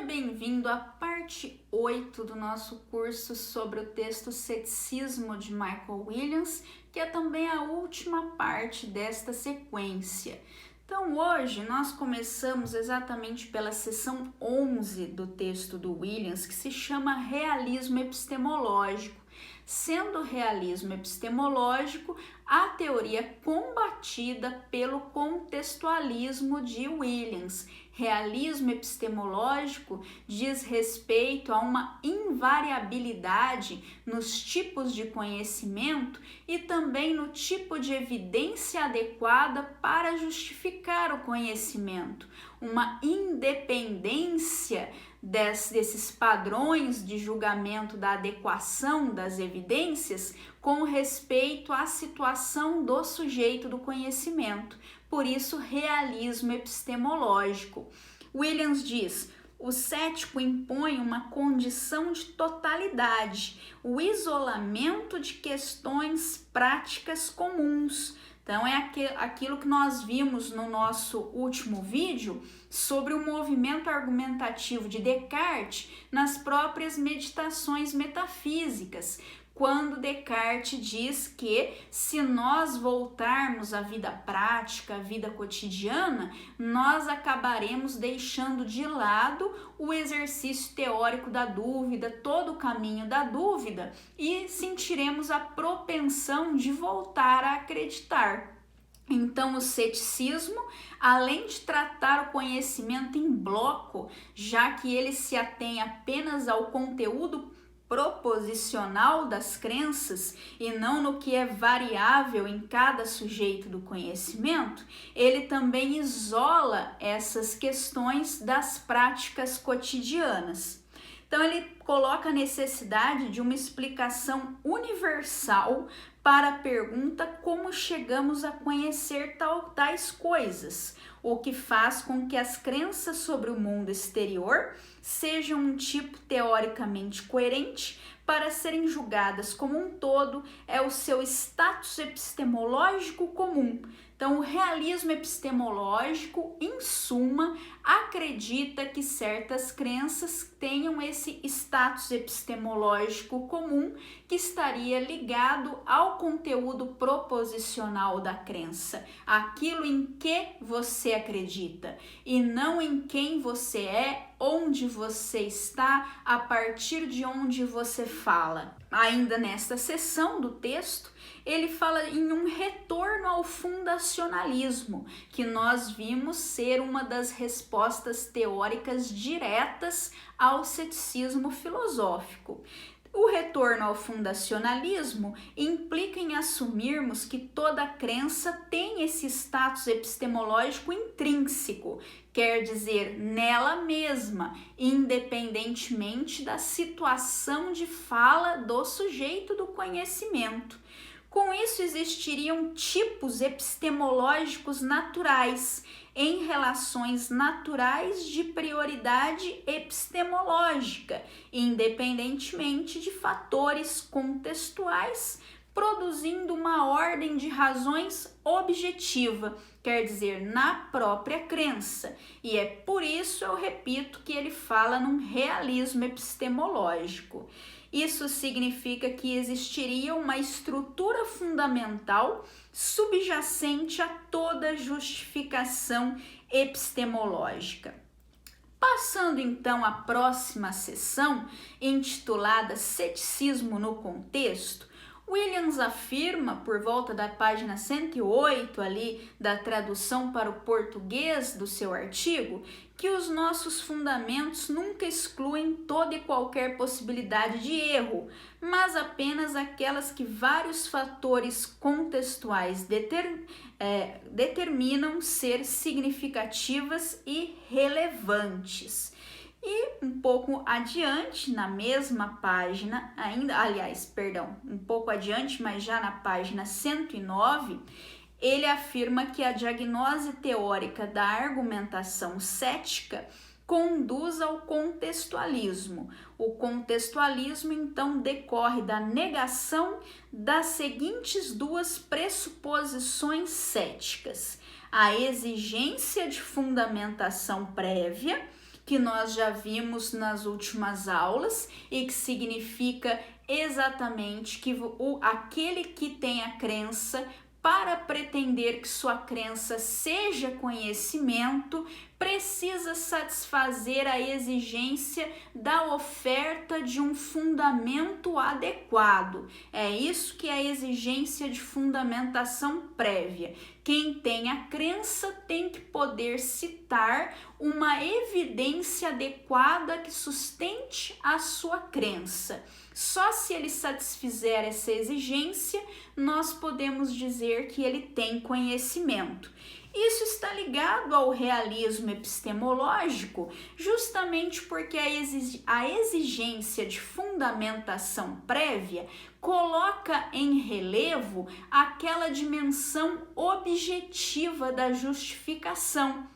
bem-vindo à parte 8 do nosso curso sobre o texto Ceticismo de Michael Williams, que é também a última parte desta sequência. Então, hoje nós começamos exatamente pela seção 11 do texto do Williams, que se chama Realismo Epistemológico. Sendo o realismo epistemológico a teoria combatida pelo contextualismo de Williams. Realismo epistemológico diz respeito a uma invariabilidade nos tipos de conhecimento e também no tipo de evidência adequada para justificar o conhecimento, uma independência desses padrões de julgamento da adequação das evidências com respeito à situação do sujeito do conhecimento. Por isso, realismo epistemológico. Williams diz: o cético impõe uma condição de totalidade, o isolamento de questões práticas comuns. Então, é aquilo que nós vimos no nosso último vídeo sobre o movimento argumentativo de Descartes nas próprias meditações metafísicas, quando Descartes diz que se nós voltarmos à vida prática, à vida cotidiana, nós acabaremos deixando de lado o exercício teórico da dúvida, todo o caminho da dúvida, e sentiremos a propensão de voltar a acreditar. Então, o ceticismo, além de tratar o conhecimento em bloco, já que ele se atém apenas ao conteúdo proposicional das crenças e não no que é variável em cada sujeito do conhecimento, ele também isola essas questões das práticas cotidianas. Então, ele coloca a necessidade de uma explicação universal para a pergunta como chegamos a conhecer tais coisas, o que faz com que as crenças sobre o mundo exterior sejam um tipo teoricamente coerente para serem julgadas como um todo, é o seu status epistemológico comum. Então, o realismo epistemológico, em suma, acredita que certas crenças tenham esse status epistemológico comum que estaria ligado ao conteúdo proposicional da crença, aquilo em que você acredita, e não em quem você é, onde você está, a partir de onde você fala. Ainda nesta seção do texto, ele fala em um retorno ao fundacionalismo, que nós vimos ser uma das respostas teóricas diretas ao ceticismo filosófico. O retorno ao fundacionalismo implica em assumirmos que toda crença tem esse status epistemológico intrínseco, quer dizer, nela mesma, independentemente da situação de fala do sujeito do conhecimento. Com isso, existiriam tipos epistemológicos naturais em relações naturais de prioridade epistemológica, independentemente de fatores contextuais, produzindo uma ordem de razões objetiva, quer dizer, na própria crença. E é por isso, eu repito, que ele fala num realismo epistemológico. Isso significa que existiria uma estrutura fundamental subjacente a toda justificação epistemológica. Passando então à próxima seção, intitulada Ceticismo no Contexto, Williams afirma, por volta da página 108 ali da tradução para o português do seu artigo, que os nossos fundamentos nunca excluem toda e qualquer possibilidade de erro, mas apenas aquelas que vários fatores contextuais determinam ser significativas e relevantes. E um pouco adiante, na mesma página, um pouco adiante, mas já na página 109, ele afirma que a diagnose teórica da argumentação cética conduz ao contextualismo. O contextualismo, então, decorre da negação das seguintes duas pressuposições céticas: a exigência de fundamentação prévia que nós já vimos nas últimas aulas e que significa exatamente que aquele que tem a crença, para pretender que sua crença seja conhecimento, precisa satisfazer a exigência da oferta de um fundamento adequado. É isso que é a exigência de fundamentação prévia. Quem tem a crença tem que poder citar uma evidência adequada que sustente a sua crença. Só se ele satisfizer essa exigência, nós podemos dizer que ele tem conhecimento. Isso está ligado ao realismo epistemológico, justamente porque a exigência de fundamentação prévia coloca em relevo aquela dimensão objetiva da justificação.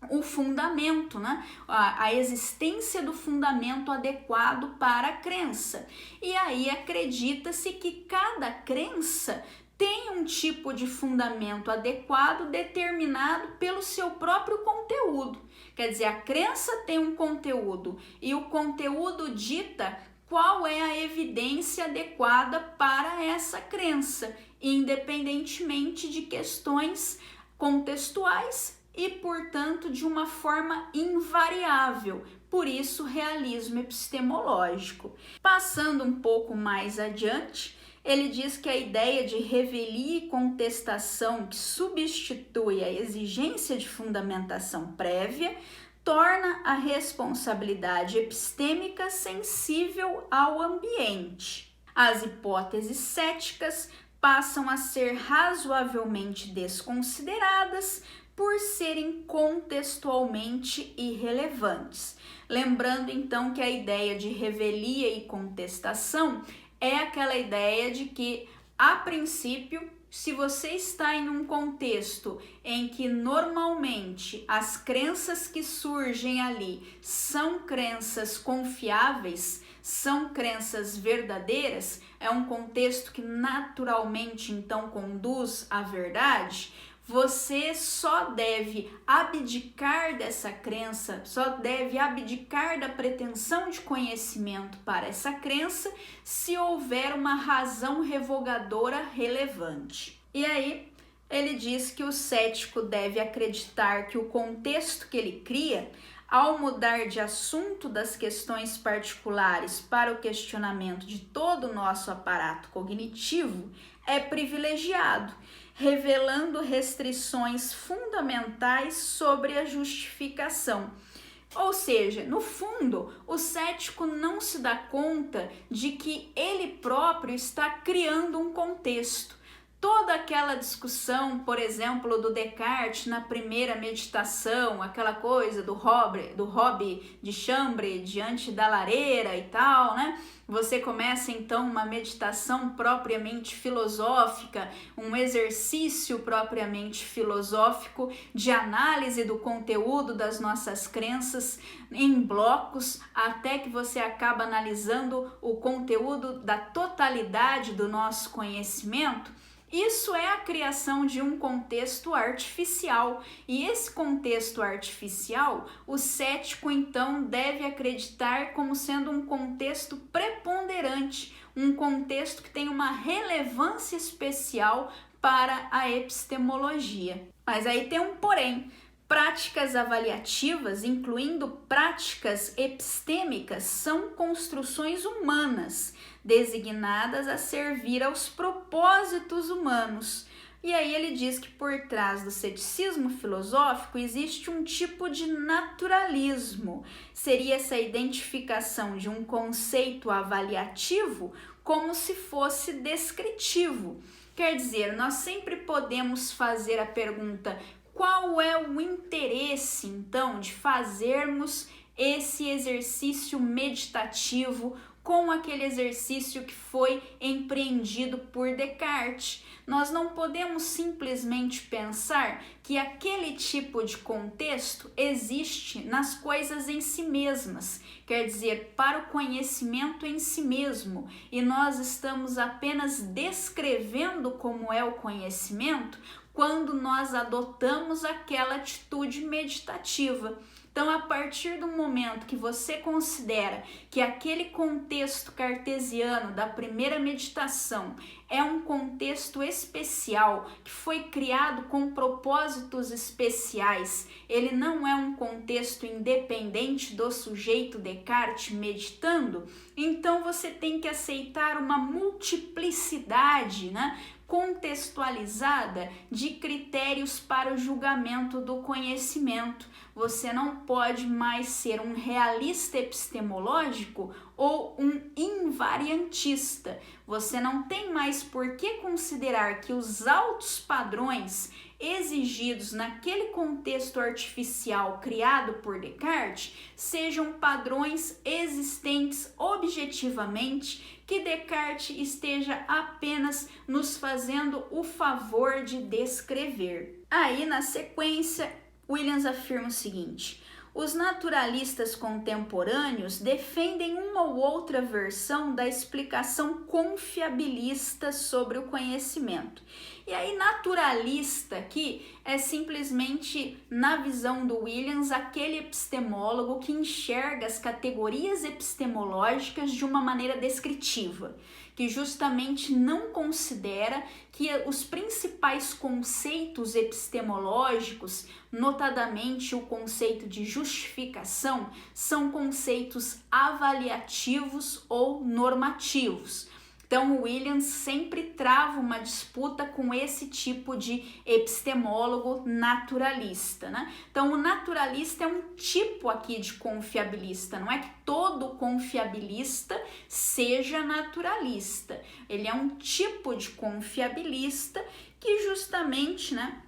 O fundamento, né? A existência do fundamento adequado para a crença. E aí acredita-se que cada crença tem um tipo de fundamento adequado determinado pelo seu próprio conteúdo. Quer dizer, a crença tem um conteúdo e o conteúdo dita qual é a evidência adequada para essa crença, independentemente de questões contextuais e, portanto, de uma forma invariável. Por isso, realismo epistemológico. Passando um pouco mais adiante, ele diz que a ideia de revelia e contestação que substitui a exigência de fundamentação prévia torna a responsabilidade epistêmica sensível ao ambiente. As hipóteses céticas passam a ser razoavelmente desconsideradas por serem contextualmente irrelevantes. Lembrando então que a ideia de revelia e contestação é aquela ideia de que, a princípio, se você está em um contexto em que normalmente as crenças que surgem ali são crenças confiáveis, são crenças verdadeiras, é um contexto que naturalmente então conduz à verdade, você só deve abdicar dessa crença, só deve abdicar da pretensão de conhecimento para essa crença se houver uma razão revogadora relevante. E aí, ele diz que o cético deve acreditar que o contexto que ele cria, ao mudar de assunto das questões particulares para o questionamento de todo o nosso aparato cognitivo, é privilegiado, revelando restrições fundamentais sobre a justificação. Ou seja, no fundo, o cético não se dá conta de que ele próprio está criando um contexto. Toda aquela discussão, por exemplo, do Descartes na primeira meditação, aquela coisa do hobby de chambre diante da lareira e tal, né? Você começa então uma meditação propriamente filosófica, um exercício propriamente filosófico de análise do conteúdo das nossas crenças em blocos, até que você acaba analisando o conteúdo da totalidade do nosso conhecimento. Isso é a criação de um contexto artificial, e esse contexto artificial, o cético então deve acreditar como sendo um contexto preponderante, um contexto que tem uma relevância especial para a epistemologia. Mas aí tem um porém. Práticas avaliativas, incluindo práticas epistêmicas, são construções humanas, designadas a servir aos propósitos humanos. E aí ele diz que por trás do ceticismo filosófico existe um tipo de naturalismo. Seria essa identificação de um conceito avaliativo como se fosse descritivo. Quer dizer, nós sempre podemos fazer a pergunta: qual é o interesse, então, de fazermos esse exercício meditativo com aquele exercício que foi empreendido por Descartes? Nós não podemos simplesmente pensar que aquele tipo de contexto existe nas coisas em si mesmas, quer dizer, para o conhecimento em si mesmo, e nós estamos apenas descrevendo como é o conhecimento quando nós adotamos aquela atitude meditativa. Então, a partir do momento que você considera que aquele contexto cartesiano da primeira meditação é um contexto especial, que foi criado com propósitos especiais, ele não é um contexto independente do sujeito Descartes meditando, então você tem que aceitar uma multiplicidade, né, contextualizada de critérios para o julgamento do conhecimento. Você não pode mais ser um realista epistemológico ou um invariantista. Você não tem mais por que considerar que os altos padrões exigidos naquele contexto artificial criado por Descartes sejam padrões existentes objetivamente, que Descartes esteja apenas nos fazendo o favor de descrever. Aí, na sequência, Williams afirma o seguinte: os naturalistas contemporâneos defendem uma ou outra versão da explicação confiabilista sobre o conhecimento. E aí, naturalista aqui é simplesmente, na visão do Williams, aquele epistemólogo que enxerga as categorias epistemológicas de uma maneira descritiva, que justamente não considera que os principais conceitos epistemológicos, notadamente o conceito de justificação, são conceitos avaliativos ou normativos. Então, o Williams sempre trava uma disputa com esse tipo de epistemólogo naturalista, né? Então, o naturalista é um tipo aqui de confiabilista, não é que todo confiabilista seja naturalista. Ele é um tipo de confiabilista que justamente, né,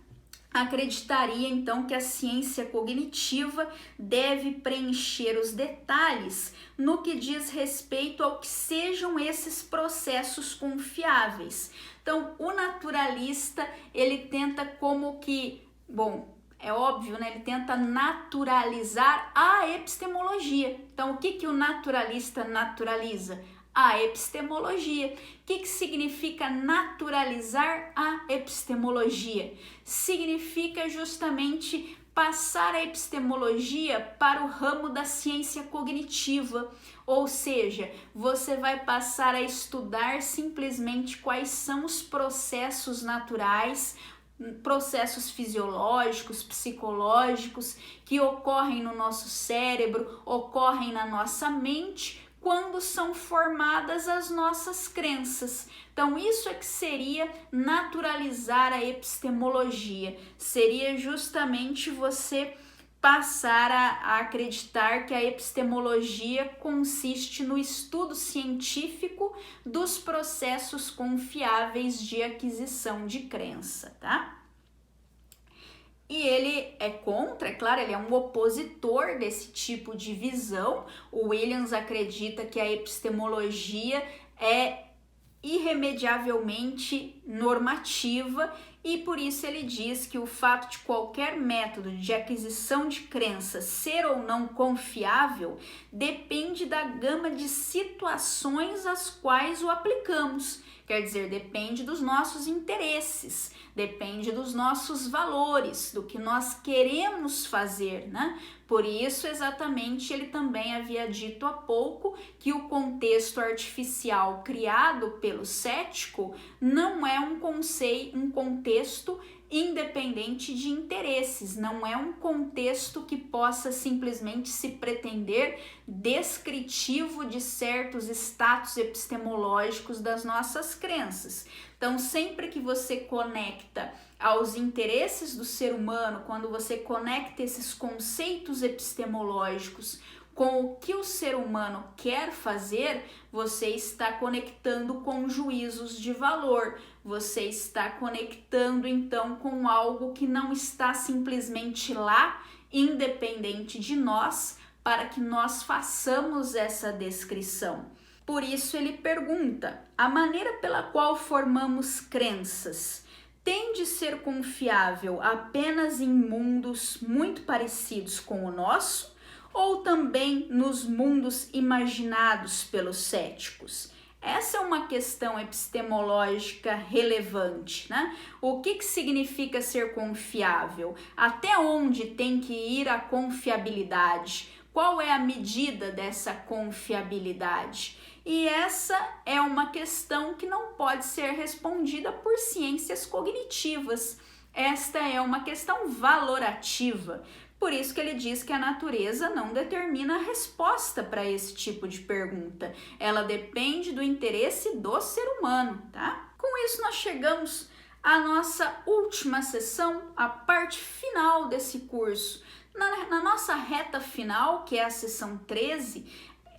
acreditaria então que a ciência cognitiva deve preencher os detalhes no que diz respeito ao que sejam esses processos confiáveis. Então, o naturalista, ele tenta como que, bom, é óbvio, né? Ele tenta naturalizar a epistemologia. Então, o que o naturalista naturaliza? A epistemologia. O que significa naturalizar a epistemologia? Significa justamente passar a epistemologia para o ramo da ciência cognitiva, ou seja, você vai passar a estudar simplesmente quais são os processos naturais, processos fisiológicos, psicológicos que ocorrem no nosso cérebro, ocorrem na nossa mente, quando são formadas as nossas crenças. Então, isso é que seria naturalizar a epistemologia. Seria justamente você passar a acreditar que a epistemologia consiste no estudo científico dos processos confiáveis de aquisição de crença, tá? E ele é contra, é claro, ele é um opositor desse tipo de visão. O Williams acredita que a epistemologia é irremediavelmente normativa e por isso ele diz que o fato de qualquer método de aquisição de crença ser ou não confiável depende da gama de situações às quais o aplicamos. Quer dizer, depende dos nossos interesses, depende dos nossos valores, do que nós queremos fazer, né? Por isso, exatamente, ele também havia dito há pouco que o contexto artificial criado pelo cético não é um contexto independente de interesses, não é um contexto que possa simplesmente se pretender descritivo de certos status epistemológicos das nossas crenças. Então, sempre que você conecta aos interesses do ser humano, quando você conecta esses conceitos epistemológicos com o que o ser humano quer fazer, você está conectando com juízos de valor, você está conectando então com algo que não está simplesmente lá, independente de nós, para que nós façamos essa descrição. Por isso ele pergunta: a maneira pela qual formamos crenças tem de ser confiável apenas em mundos muito parecidos com o nosso, ou também nos mundos imaginados pelos céticos? Essa é uma questão epistemológica relevante, né? O que significa ser confiável? Até onde tem que ir a confiabilidade? Qual é a medida dessa confiabilidade? E essa é uma questão que não pode ser respondida por ciências cognitivas. Esta é uma questão valorativa. Por isso que ele diz que a natureza não determina a resposta para esse tipo de pergunta. Ela depende do interesse do ser humano, tá? Com isso nós chegamos à nossa última sessão, a parte final desse curso. Na nossa reta final, que é a sessão 13,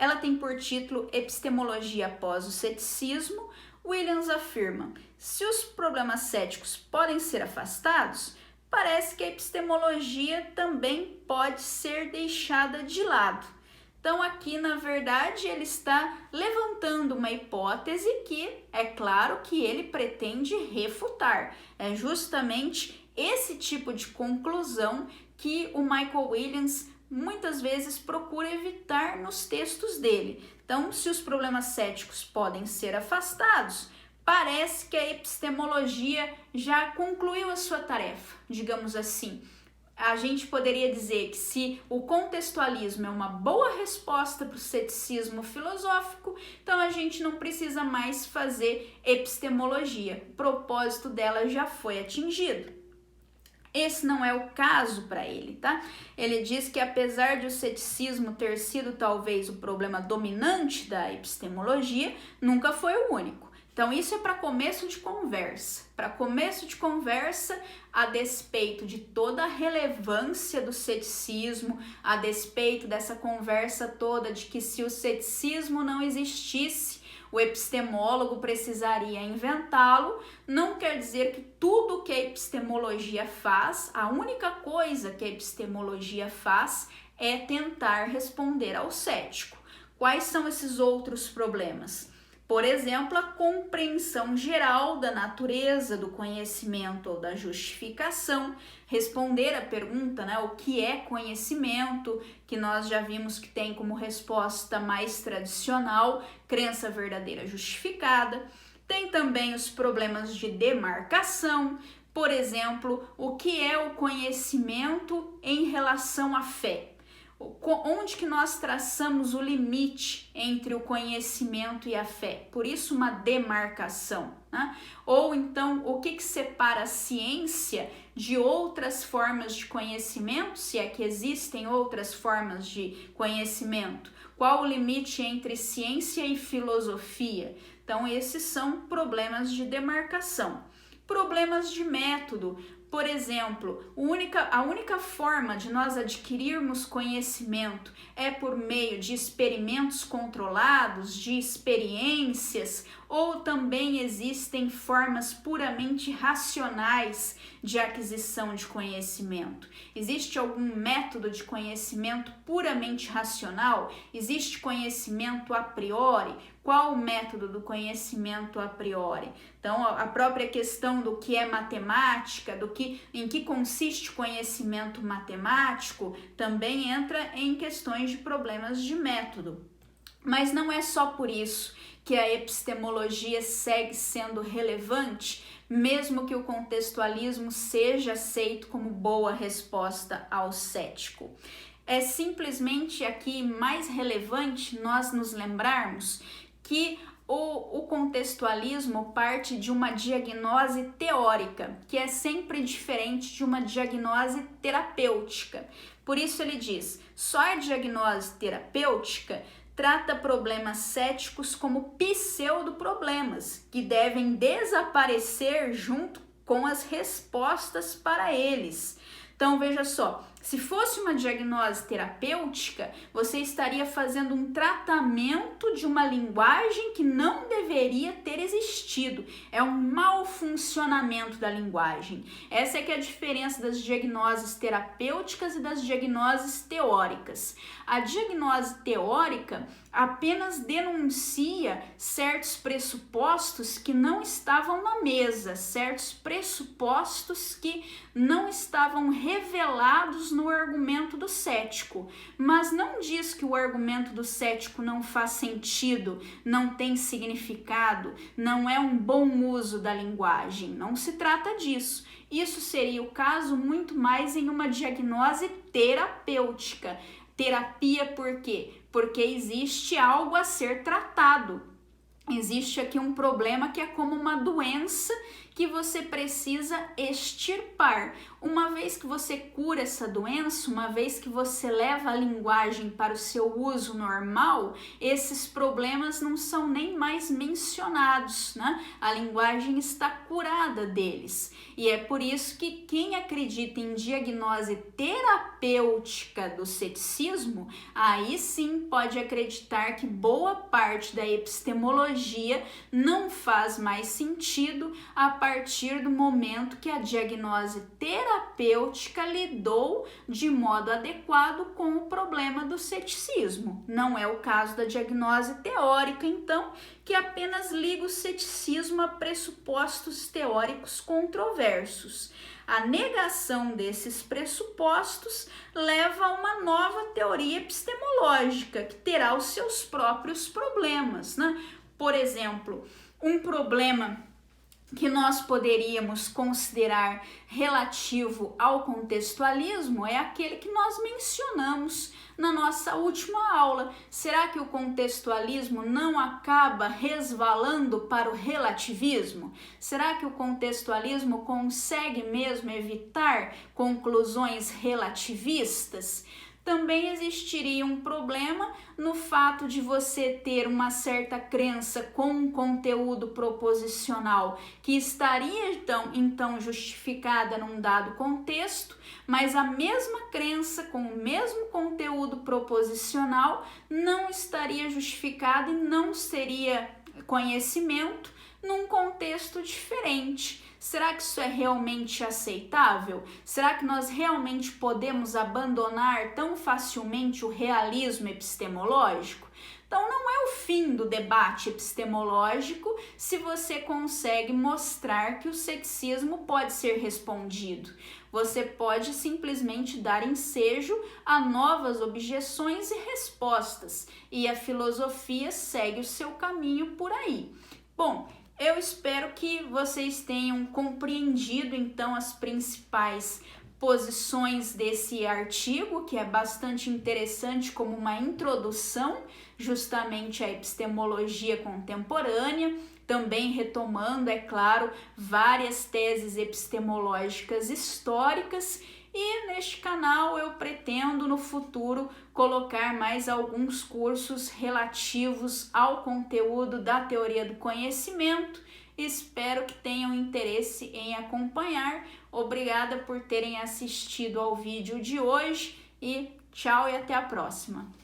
ela tem por título Epistemologia após o ceticismo. Williams afirma: se os problemas céticos podem ser afastados, parece que a epistemologia também pode ser deixada de lado. Então aqui, na verdade, ele está levantando uma hipótese que, é claro, que ele pretende refutar. É justamente esse tipo de conclusão que o Michael Williams muitas vezes procura evitar nos textos dele. Então, se os problemas céticos podem ser afastados, parece que a epistemologia já concluiu a sua tarefa, digamos assim. A gente poderia dizer que se o contextualismo é uma boa resposta para o ceticismo filosófico, então a gente não precisa mais fazer epistemologia. O propósito dela já foi atingido. Esse não é o caso para ele, tá? Ele diz que apesar de o ceticismo ter sido talvez o problema dominante da epistemologia, nunca foi o único. Então isso é para começo de conversa. Para começo de conversa, a despeito de toda a relevância do ceticismo, a despeito dessa conversa toda de que se o ceticismo não existisse, o epistemólogo precisaria inventá-lo, não quer dizer que tudo que a epistemologia faz, a única coisa que a epistemologia faz é tentar responder ao cético. Quais são esses outros problemas? Por exemplo, a compreensão geral da natureza do conhecimento ou da justificação, responder a pergunta, né, o que é conhecimento, que nós já vimos que tem como resposta mais tradicional, crença verdadeira justificada. Tem também os problemas de demarcação, por exemplo, o que é o conhecimento em relação à fé. Onde que nós traçamos o limite entre o conhecimento e a fé? Por isso uma demarcação, né? Ou então, o que separa a ciência de outras formas de conhecimento, se é que existem outras formas de conhecimento? Qual o limite entre ciência e filosofia? Então, esses são problemas de demarcação. Problemas de método. Por exemplo, a única forma de nós adquirirmos conhecimento é por meio de experimentos controlados, de experiências, ou também existem formas puramente racionais de aquisição de conhecimento? Existe algum método de conhecimento puramente racional? Existe conhecimento a priori? Qual o método do conhecimento a priori? Então, a própria questão do que é matemática, em que consiste conhecimento matemático, também entra em questões de problemas de método. Mas não é só por isso que a epistemologia segue sendo relevante, mesmo que o contextualismo seja aceito como boa resposta ao cético. É simplesmente aqui mais relevante nós nos lembrarmos que o contextualismo parte de uma diagnose teórica, que é sempre diferente de uma diagnose terapêutica. Por isso ele diz, só a diagnose terapêutica trata problemas céticos como pseudoproblemas, que devem desaparecer junto com as respostas para eles. Então, veja só, se fosse uma diagnose terapêutica, você estaria fazendo um tratamento de uma linguagem que não deveria ter existido. É um mau funcionamento da linguagem. Essa é que é a diferença das diagnoses terapêuticas e das diagnoses teóricas. A diagnose teórica apenas denuncia certos pressupostos que não estavam na mesa, certos pressupostos que não estavam revelados no argumento do cético, mas não diz que o argumento do cético não faz sentido, não tem significado, não é um bom uso da linguagem. Não se trata disso. Isso seria o caso muito mais em uma diagnose terapêutica. Terapia por quê? Porque existe algo a ser tratado. Existe aqui um problema que é como uma doença que você precisa extirpar. Uma vez que você cura essa doença, uma vez que você leva a linguagem para o seu uso normal, esses problemas não são nem mais mencionados, né? A linguagem está curada deles. E é por isso que quem acredita em diagnose terapêutica do ceticismo, aí sim pode acreditar que boa parte da epistemologia não faz mais sentido a partir do momento que a diagnose terapêutica lidou de modo adequado com o problema do ceticismo. Não é o caso da diagnose teórica, então, que apenas liga o ceticismo a pressupostos teóricos controversos. A negação desses pressupostos leva a uma nova teoria epistemológica, que terá os seus próprios problemas, né? Por exemplo, um problema que nós poderíamos considerar relativo ao contextualismo é aquele que nós mencionamos na nossa última aula. Será que o contextualismo não acaba resvalando para o relativismo? Será que o contextualismo consegue mesmo evitar conclusões relativistas? Também existiria um problema no fato de você ter uma certa crença com um conteúdo proposicional que estaria então justificada num dado contexto, mas a mesma crença com o mesmo conteúdo proposicional não estaria justificada e não seria conhecimento num contexto diferente. Será que isso é realmente aceitável? Será que nós realmente podemos abandonar tão facilmente o realismo epistemológico? Então, não é o fim do debate epistemológico se você consegue mostrar que o ceticismo pode ser respondido. Você pode simplesmente dar ensejo a novas objeções e respostas, e a filosofia segue o seu caminho por aí. Bom, eu espero que vocês tenham compreendido então as principais posições desse artigo, que é bastante interessante como uma introdução justamente à epistemologia contemporânea, também retomando, é claro, várias teses epistemológicas históricas. E neste canal eu pretendo no futuro colocar mais alguns cursos relativos ao conteúdo da teoria do conhecimento. Espero que tenham interesse em acompanhar. Obrigada por terem assistido ao vídeo de hoje e tchau e até a próxima.